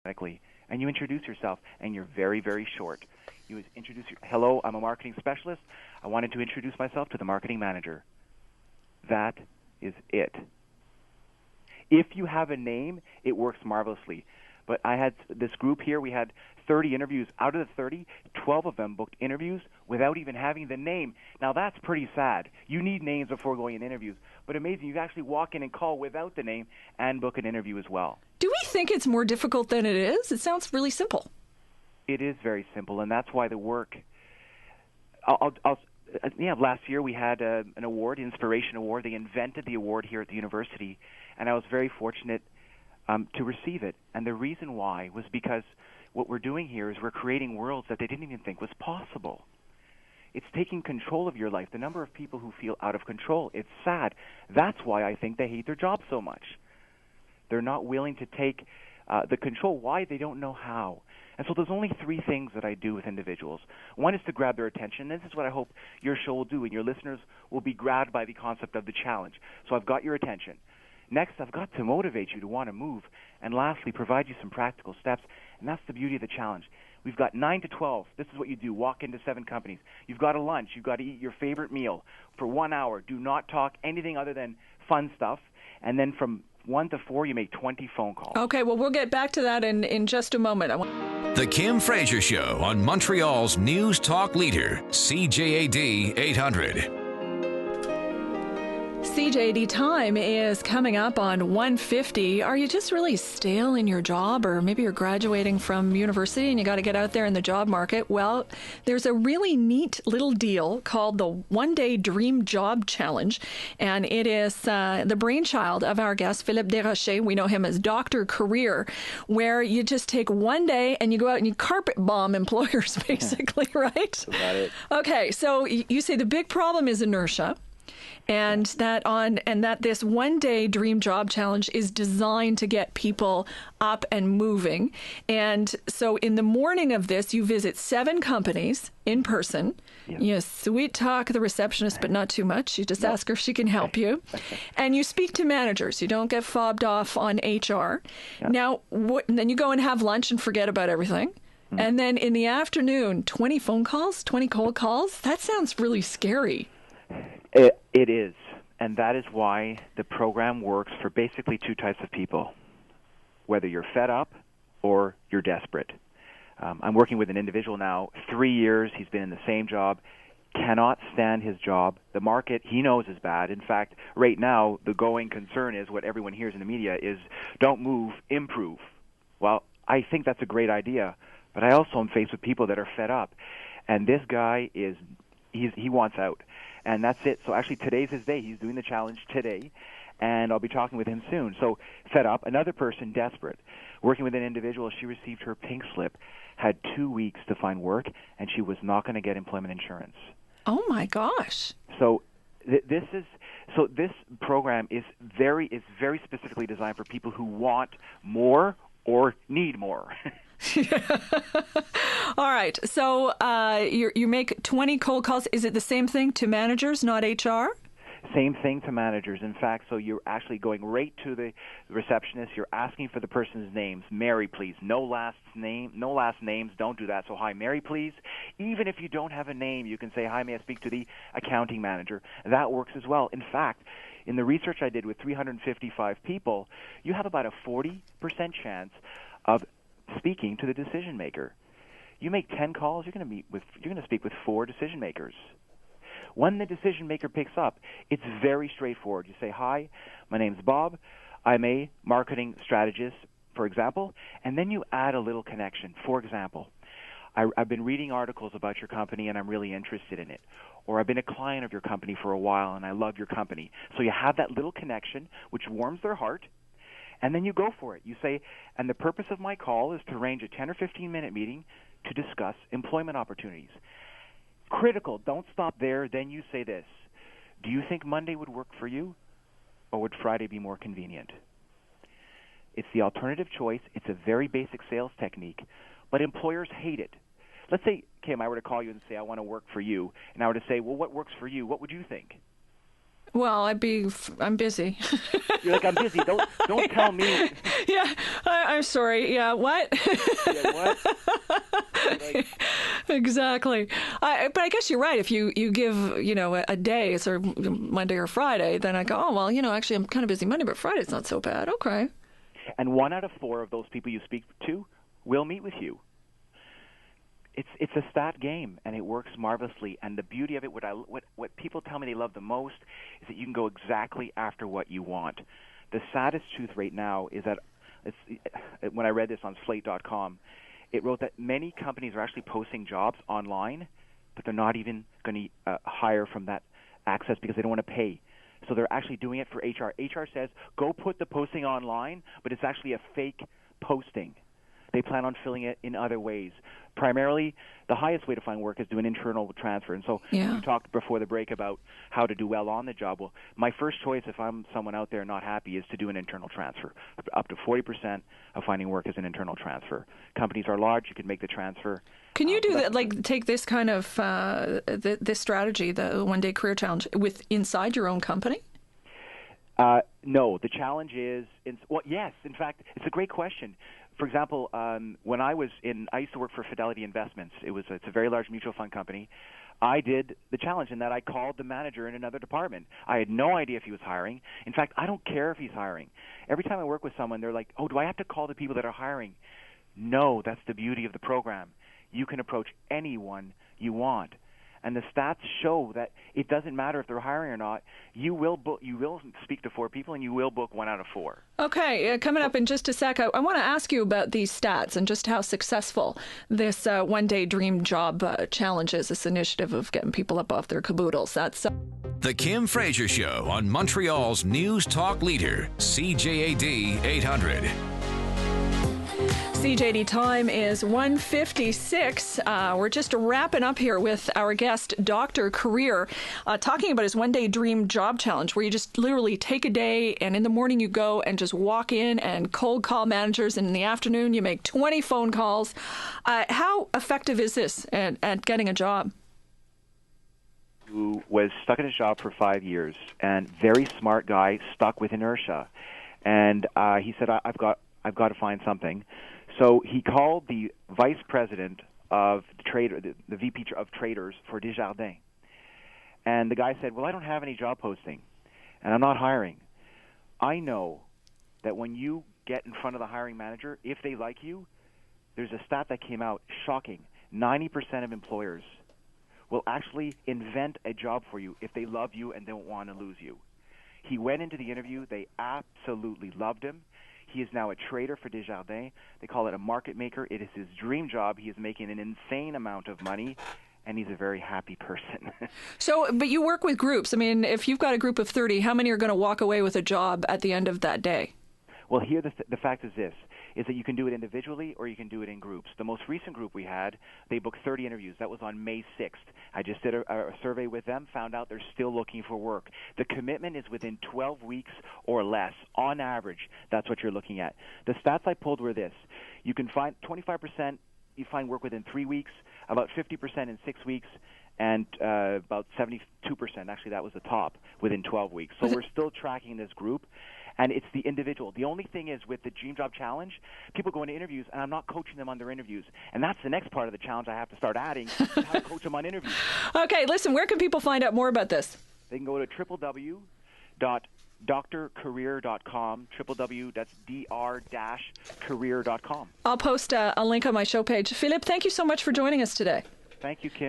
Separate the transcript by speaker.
Speaker 1: automatically, and you introduce yourself, and you're very, very short. You introduce hello, I'm a marketing specialist. I wanted to introduce myself to the marketing manager. That is it. If you have a name, it works marvelously. But I had this group here, we had 30 interviews. Out of the 30, 12 of them booked interviews without even having the name. Now, that's pretty sad. You need names before going in interviews. But amazing, you can actually walk in and call without the name and book an interview as well.
Speaker 2: Do we think it's more difficult than it is? It sounds really simple.
Speaker 1: It is very simple, and that's why the work. Last year we had an award, Inspiration Award. They invented the award here at the university, and I was very fortunate to receive it. And the reason why was because what we're doing here is we're creating worlds that they didn't even think was possible. It's taking control of your life. The number of people who feel out of control, it's sad. That's why I think they hate their job so much. They're not willing to take the control. Why? They don't know how. And so there's only three things that I do with individuals. One is to grab their attention. This is what I hope your show will do, and your listeners will be grabbed by the concept of the challenge. So I've got your attention. Next, I've got to motivate you to want to move. And lastly, provide you some practical steps. And that's the beauty of the challenge. We've got 9 to 12. This is what you do. Walk into 7 companies. You've got a lunch. You've got to eat your favorite meal for 1 hour. Do not talk anything other than fun stuff. And then from 1 to 4, you make 20 phone calls.
Speaker 2: Okay, well, we'll get back to that in just a moment.
Speaker 3: The Kim Fraser Show on Montreal's News Talk Leader, CJAD 800.
Speaker 2: CJAD time is coming up on 1:50. Are you just really stale in your job, or maybe you're graduating from university and you got to get out there in the job market? Well, there's a really neat little deal called the One-Day Dream Job Challenge, and it is the brainchild of our guest, Philippe Desrochers. We know him as Dr. Career, where you just take one day and you go out and you carpet bomb employers, basically, right?
Speaker 1: That's about it.
Speaker 2: Okay, so you say the big problem is inertia. And that this one-day dream job challenge is designed to get people up and moving. And so in the morning of this, you visit 7 companies in person.
Speaker 1: Yeah.
Speaker 2: You sweet talk the receptionist, but not too much. You just ask her if she can help you. And you speak to managers. You don't get fobbed off on HR.
Speaker 1: Yeah.
Speaker 2: Now, then you go and have lunch and forget about everything. Mm-hmm. And then in the afternoon, 20 phone calls, 20 cold calls? That sounds really scary.
Speaker 1: It is, and that is why the program works for basically 2 types of people, whether you're fed up or you're desperate. I'm working with an individual now, 3 years, he's been in the same job, cannot stand his job. The market, he knows, is bad. In fact, right now, the going concern is what everyone hears in the media is don't move, improve. Well, I think that's a great idea, but I also am faced with people that are fed up, and this guy he wants out. And that's it. So actually today's his day. He's doing the challenge today, and I'll be talking with him soon. So fed up. Another person desperate. Working with an individual, she received her pink slip, had 2 weeks to find work, and she was not going to get employment insurance.
Speaker 2: Oh, my gosh.
Speaker 1: So this program is very specifically designed for people who want more or need more.
Speaker 2: All right. So you make 20 cold calls. Is it the same thing to managers, not HR?
Speaker 1: Same thing to managers. In fact, so you're actually going right to the receptionist. You're asking for the person's names. Mary, please. No last names. Don't do that. So, hi, Mary, please. Even if you don't have a name, you can say, hi, may I speak to the accounting manager. That works as well. In fact, in the research I did with 355 people, you have about a 40% chance of speaking to the decision maker. You make 10 calls, you're going to speak with 4 decision makers. When the decision maker picks up, it's very straightforward. You say, hi, my name's Bob. I'm a marketing strategist, for example, and then you add a little connection. For example, I've been reading articles about your company and I'm really interested in it. Or I've been a client of your company for a while and I love your company. So you have that little connection which warms their heart, and then you go for it. You say, and the purpose of my call is to arrange a 10 or 15-minute meeting to discuss employment opportunities. Critical, don't stop there. Then you say this, do you think Monday would work for you, or would Friday be more convenient? It's the alternative choice. It's a very basic sales technique, but employers hate it. Let's say, Kim, I were to call you and say, I want to work for you, and I were to say, well, what works for you? What would you think?
Speaker 2: Well, I'm busy.
Speaker 1: You're like, I'm busy. Don't tell me.
Speaker 2: Yeah, I'm sorry. Yeah, what?
Speaker 1: Yeah, what? Like,
Speaker 2: Exactly. But I guess you're right. If you give, a day, it's or Monday or Friday, then I go, oh, well, actually, I'm kind of busy Monday, but Friday's not so bad. Okay.
Speaker 1: and 1 out of 4 of those people you speak to will meet with you. It's a stat game, and it works marvelously. And the beauty of it, what people tell me they love the most, is that you can go exactly after what you want. The saddest truth right now is that when I read this on Slate.com, it wrote that many companies are actually posting jobs online, but they're not even going to hire from that access because they don't want to pay. So they're actually doing it for HR. HR says, go put the posting online, but it's actually a fake posting. They plan on filling it in other ways. Primarily, the highest way to find work is do an internal transfer. And so you talked before the break about how to do well on the job. Well, my first choice, if I'm someone out there not happy, is to do an internal transfer. Up to 40% of finding work is an internal transfer. Companies are large. You can make the transfer.
Speaker 2: Can you do that? Like take this kind of this strategy, the one-day career challenge, with inside your own company?
Speaker 1: No. The challenge is, yes. In fact, it's a great question. For example, when I used to work for Fidelity Investments. It's a very large mutual fund company. I did the challenge in that I called the manager in another department. I had no idea if he was hiring. In fact, I don't care if he's hiring. Every time I work with someone, they're like, oh, do I have to call the people that are hiring? No, that's the beauty of the program. You can approach anyone you want. And the stats show that it doesn't matter if they're hiring or not. You will speak to 4 people, and you will book 1 out of 4.
Speaker 2: Okay, coming up in just a sec, I want to ask you about these stats and just how successful this one-day dream job challenge is, this initiative of getting people up off their caboodles. That's
Speaker 3: The Kim Fraser Show on Montreal's News Talk Leader, CJAD 800.
Speaker 2: CJD time is 1:56. We're just wrapping up here with our guest, Dr. Career, talking about his one-day dream job challenge, where you just literally take a day, and in the morning you go and just walk in and cold call managers, and in the afternoon you make 20 phone calls. How effective is this at getting a job?
Speaker 1: Who was stuck in his job for 5 years, and very smart guy, stuck with inertia, and he said, I've got to find something. So he called the vice president of the VP of traders for Desjardins. And the guy said, well, I don't have any job posting, and I'm not hiring. I know that when you get in front of the hiring manager, if they like you, there's a stat that came out, shocking. 90% of employers will actually invent a job for you if they love you and don't want to lose you. He went into the interview. They absolutely loved him. He is now a trader for Desjardins. They call it a market maker. It is his dream job. He is making an insane amount of money, and he's a very happy person.
Speaker 2: But you work with groups. I mean, if you've got a group of 30, how many are going to walk away with a job at the end of that day?
Speaker 1: Well, here the fact is this, is that you can do it individually or you can do it in groups. The most recent group we had, they booked 30 interviews. That was on May 6th. I just did a survey with them, found out they're still looking for work. The commitment is within 12 weeks or less. On average, that's what you're looking at. The stats I pulled were this. You can find 25%, you find work within 3 weeks, about 50% in 6 weeks, and about 72%, actually that was the top, within 12 weeks. So we're still tracking this group. And it's the individual. The only thing is with the Dream Job Challenge, people go into interviews, and I'm not coaching them on their interviews. And that's the next part of the challenge I have to start adding, is how to coach them on interviews. Okay,
Speaker 2: listen, where can people find out more about this?
Speaker 1: They can go to www.drcareer.com, that's dr-career.com.
Speaker 2: I'll post a link on my show page. Philippe, thank you so much for joining us today.
Speaker 1: Thank you, Kim.